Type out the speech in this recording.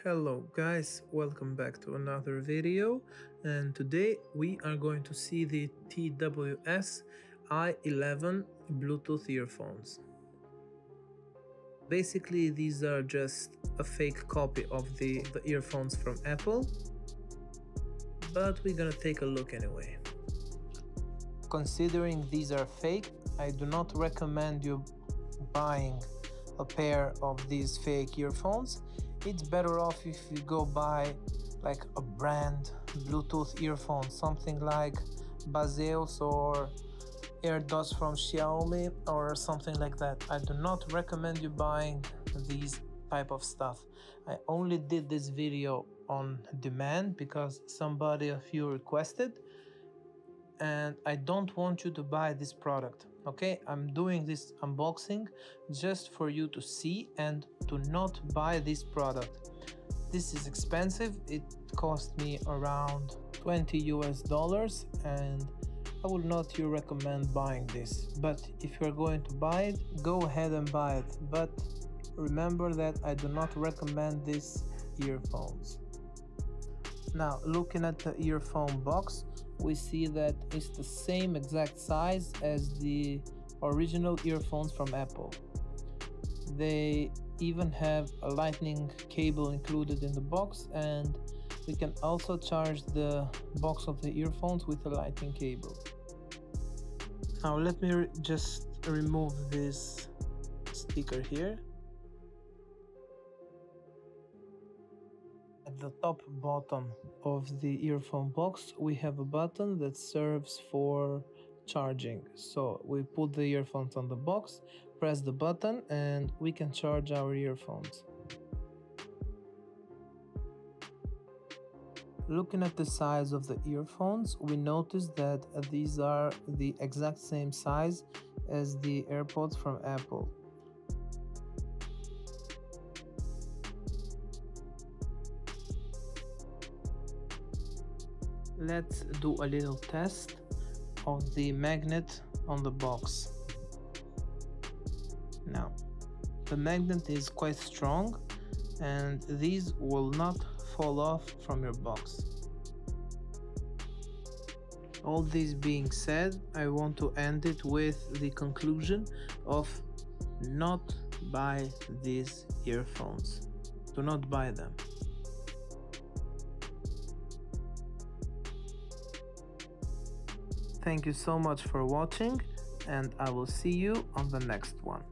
Hello guys, welcome back to another video, and today we are going to see the TWS i11 Bluetooth earphones. Basically these are just a fake copy of the earphones from Apple, but we're gonna take a look anyway. Considering these are fake, I do not recommend you buying a pair of these fake earphones. It's better off if you go buy like a brand Bluetooth earphone, something like Baseus or AirDots from Xiaomi or something like that. I do not recommend you buying these type of stuff. I only did this video on demand because somebody of you requested, and I don't want you to buy this product. Okay, I'm doing this unboxing just for you to see and to not buy this product. This is expensive. It cost me around $20 and I would not recommend buying this. But if you're going to buy it, go ahead and buy it. But remember that I do not recommend these earphones. Now, looking at the earphone box, we see that it's the same exact size as the original earphones from Apple. They even have a lightning cable included in the box, and we can also charge the box of the earphones with a lightning cable. Now let me just remove this sticker here. At the top bottom of the earphone box, we have a button that serves for charging. So we put the earphones on the box, press the button, and we can charge our earphones. Looking at the size of the earphones, we notice that these are the exact same size as the AirPods from Apple. Let's do a little test of the magnet on the box. Now, the magnet is quite strong and these will not fall off from your box. All this being said, I want to end it with the conclusion of not buy these earphones. Do not buy them. Thank you so much for watching, and I will see you on the next one.